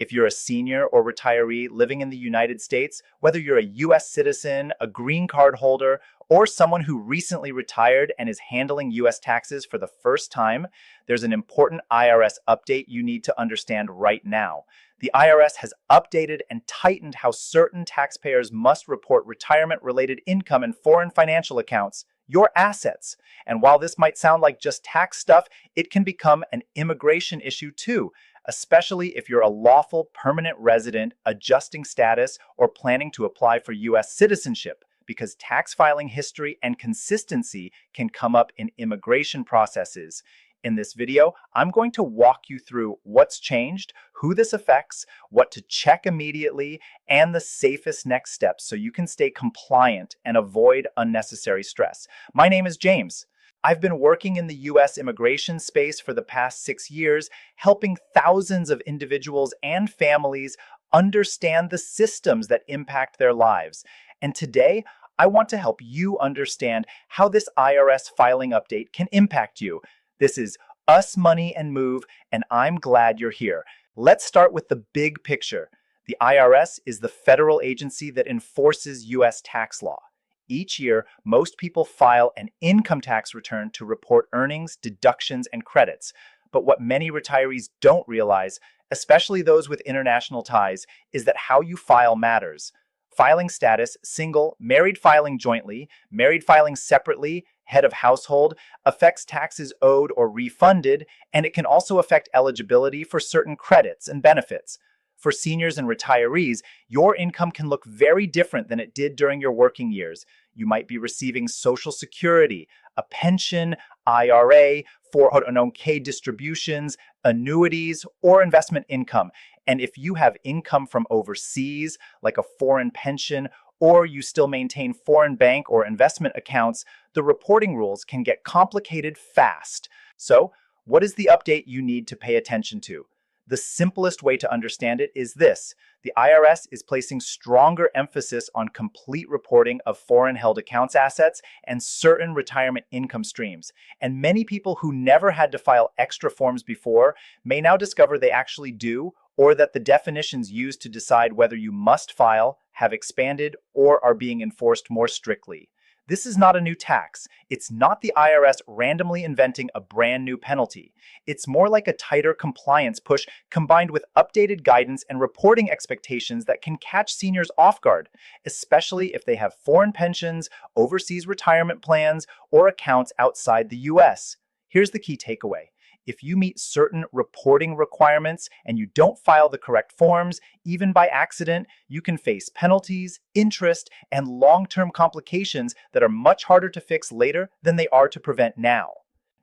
If you're a senior or retiree living in the United States, whether you're a US citizen, a green card holder, or someone who recently retired and is handling US taxes for the first time, there's an important IRS update you need to understand right now. The IRS has updated and tightened how certain taxpayers must report retirement-related income and foreign financial accounts, your assets. And while this might sound like just tax stuff, it can become an immigration issue too, especially if you're a lawful permanent resident adjusting status or planning to apply for U.S. citizenship, because tax filing history and consistency can come up in immigration processes. In this video, I'm going to walk you through what's changed, who this affects, what to check immediately, and the safest next steps so you can stay compliant and avoid unnecessary stress. My name is James. I've been working in the US immigration space for the past 6 years, helping thousands of individuals and families understand the systems that impact their lives. And today, I want to help you understand how this IRS filing update can impact you. This is Us Money and Move, and I'm glad you're here. Let's start with the big picture. The IRS is the federal agency that enforces US tax law. Each year, most people file an income tax return to report earnings, deductions, and credits. But what many retirees don't realize, especially those with international ties, is that how you file matters. Filing status, single, married filing jointly, married filing separately, head of household, affects taxes owed or refunded, and it can also affect eligibility for certain credits and benefits. For seniors and retirees, your income can look very different than it did during your working years. You might be receiving Social Security, a pension, IRA, 401k distributions, annuities, or investment income. And if you have income from overseas, like a foreign pension, or you still maintain foreign bank or investment accounts, the reporting rules can get complicated fast. So, what is the update you need to pay attention to? The simplest way to understand it is this. The IRS is placing stronger emphasis on complete reporting of foreign-held accounts assets and certain retirement income streams. And many people who never had to file extra forms before may now discover they actually do, or that the definitions used to decide whether you must file have expanded or are being enforced more strictly. This is not a new tax. It's not the IRS randomly inventing a brand new penalty. It's more like a tighter compliance push combined with updated guidance and reporting expectations that can catch seniors off guard, especially if they have foreign pensions, overseas retirement plans, or accounts outside the US. Here's the key takeaway. If you meet certain reporting requirements and you don't file the correct forms, even by accident, you can face penalties, interest, and long-term complications that are much harder to fix later than they are to prevent now.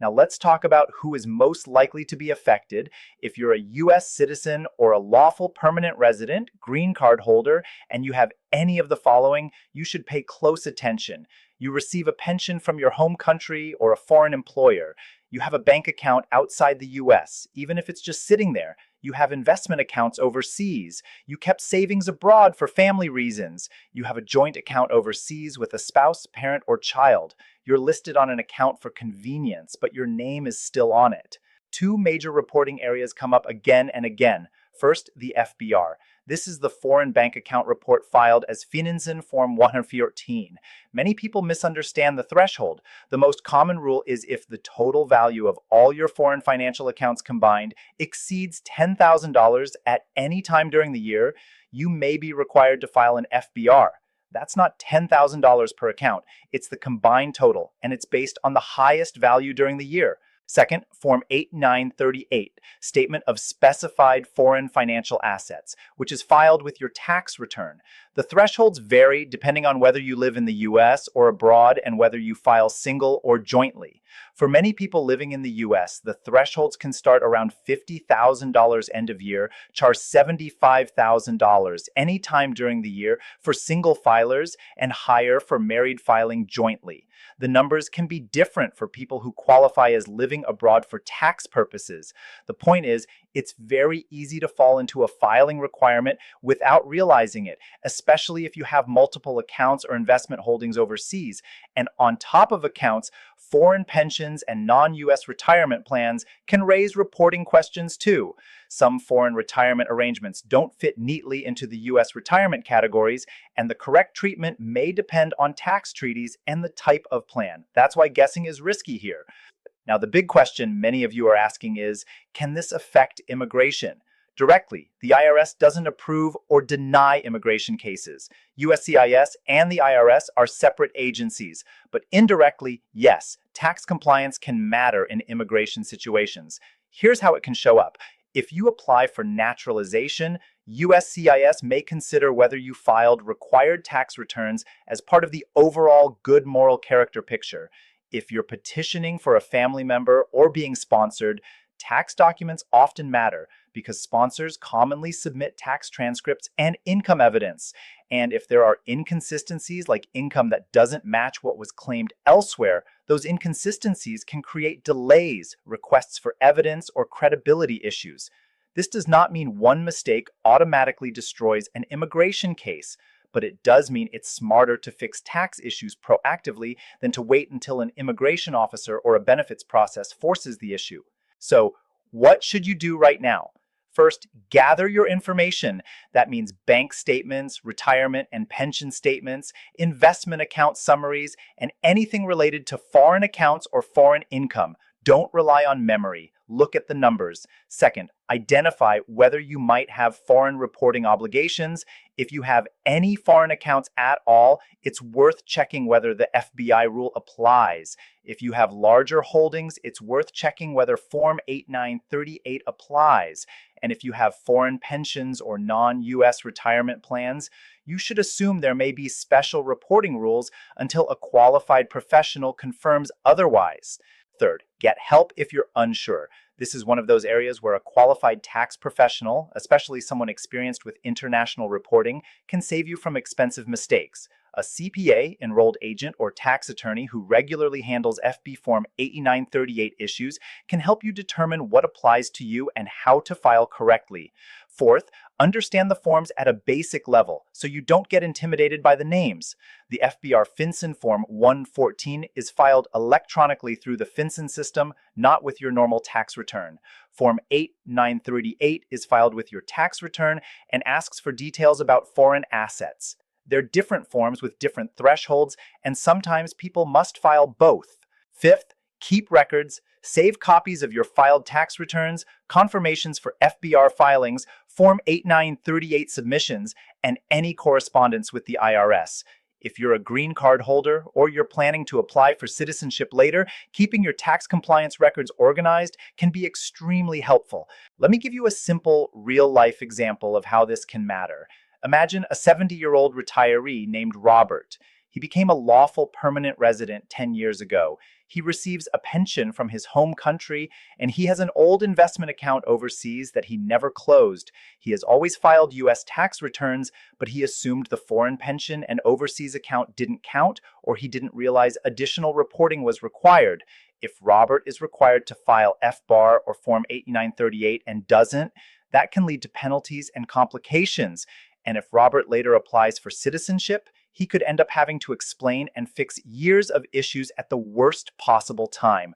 Now let's talk about who is most likely to be affected. If you're a US citizen or a lawful permanent resident, green card holder, and you have any of the following, you should pay close attention. You receive a pension from your home country or a foreign employer. You have a bank account outside the US, even if it's just sitting there. You have investment accounts overseas. You kept savings abroad for family reasons. You have a joint account overseas with a spouse, parent, or child. You're listed on an account for convenience, but your name is still on it. Two major reporting areas come up again and again. First, the FBR. This is the foreign bank account report filed as Finanzen Form 114. Many people misunderstand the threshold. The most common rule is if the total value of all your foreign financial accounts combined exceeds $10,000 at any time during the year, you may be required to file an FBR. That's not $10,000 per account. It's the combined total, and it's based on the highest value during the year. Second, Form 8938, Statement of Specified Foreign Financial Assets, which is filed with your tax return. The thresholds vary depending on whether you live in the US or abroad and whether you file single or jointly. For many people living in the US, the thresholds can start around $50,000 end of year, charge $75,000 anytime during the year for single filers, and higher for married filing jointly. The numbers can be different for people who qualify as living abroad for tax purposes. The point is, it's very easy to fall into a filing requirement without realizing it, especially if you have multiple accounts or investment holdings overseas. And on top of accounts, foreign pensions and non-US retirement plans can raise reporting questions too. Some foreign retirement arrangements don't fit neatly into the US retirement categories, and the correct treatment may depend on tax treaties and the type of plan. That's why guessing is risky here. Now, the big question many of you are asking is, can this affect immigration? Directly, the IRS doesn't approve or deny immigration cases. USCIS and the IRS are separate agencies, but indirectly, yes, tax compliance can matter in immigration situations. Here's how it can show up. If you apply for naturalization, USCIS may consider whether you filed required tax returns as part of the overall good moral character picture. If you're petitioning for a family member or being sponsored, tax documents often matter because sponsors commonly submit tax transcripts and income evidence. And if there are inconsistencies like income that doesn't match what was claimed elsewhere, those inconsistencies can create delays, requests for evidence, or credibility issues. This does not mean one mistake automatically destroys an immigration case, but it does mean it's smarter to fix tax issues proactively than to wait until an immigration officer or a benefits process forces the issue. So, what should you do right now? First, gather your information. That means bank statements, retirement and pension statements, investment account summaries, and anything related to foreign accounts or foreign income. Don't rely on memory. Look at the numbers. Second, identify whether you might have foreign reporting obligations. If you have any foreign accounts at all, it's worth checking whether the FBI rule applies. If you have larger holdings, it's worth checking whether Form 8938 applies. And if you have foreign pensions or non-US retirement plans, you should assume there may be special reporting rules until a qualified professional confirms otherwise. Third, get help if you're unsure. This is one of those areas where a qualified tax professional, especially someone experienced with international reporting, can save you from expensive mistakes. A CPA, enrolled agent, or tax attorney who regularly handles FB Form 8938 issues can help you determine what applies to you and how to file correctly. Fourth, understand the forms at a basic level so you don't get intimidated by the names. The FBR FinCEN Form 114 is filed electronically through the FinCEN system, not with your normal tax return. Form 8938 is filed with your tax return and asks for details about foreign assets. They're different forms with different thresholds, and sometimes people must file both. Fifth, keep records. Save copies of your filed tax returns, confirmations for FBR filings, Form 8938 submissions, and any correspondence with the IRS. If you're a green card holder or you're planning to apply for citizenship later, keeping your tax compliance records organized can be extremely helpful. Let me give you a simple, real-life example of how this can matter. Imagine a 70-year-old retiree named Robert. He became a lawful permanent resident 10 years ago. He receives a pension from his home country, and he has an old investment account overseas that he never closed. He has always filed U.S. tax returns, but he assumed the foreign pension and overseas account didn't count, or he didn't realize additional reporting was required. If Robert is required to file FBAR or Form 8938 and doesn't, that can lead to penalties and complications. And if Robert later applies for citizenship, he could end up having to explain and fix years of issues at the worst possible time.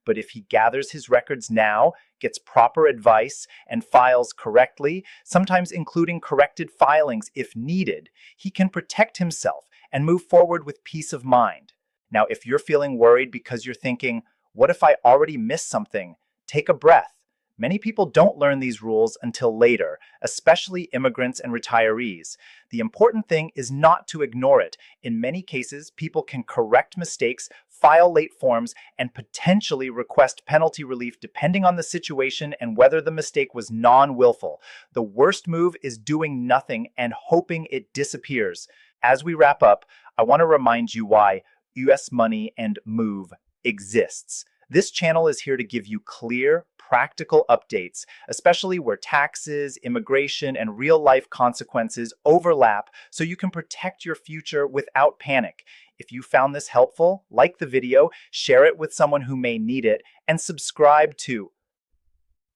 But if he gathers his records now, gets proper advice, and files correctly, sometimes including corrected filings if needed, he can protect himself and move forward with peace of mind. Now, if you're feeling worried because you're thinking, what if I already missed something? Take a breath. Many people don't learn these rules until later, especially immigrants and retirees. The important thing is not to ignore it. In many cases, people can correct mistakes, file late forms, and potentially request penalty relief depending on the situation and whether the mistake was non-willful. The worst move is doing nothing and hoping it disappears. As we wrap up, I want to remind you why US Money and Move exists. This channel is here to give you clear, practical updates, especially where taxes, immigration, and real-life consequences overlap so you can protect your future without panic. If you found this helpful, like the video, share it with someone who may need it, and subscribe to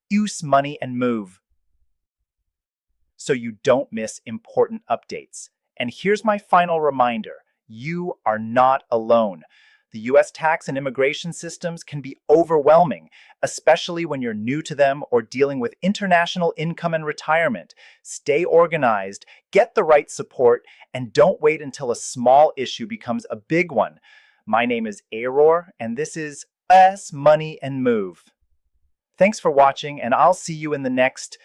US Money and Move so you don't miss important updates. And here's my final reminder. You are not alone. The US tax and immigration systems can be overwhelming, especially when you're new to them or dealing with international income and retirement. Stay organized, get the right support, and don't wait until a small issue becomes a big one. My name is Aror, and this is Money and Move. Thanks for watching, and I'll see you in the next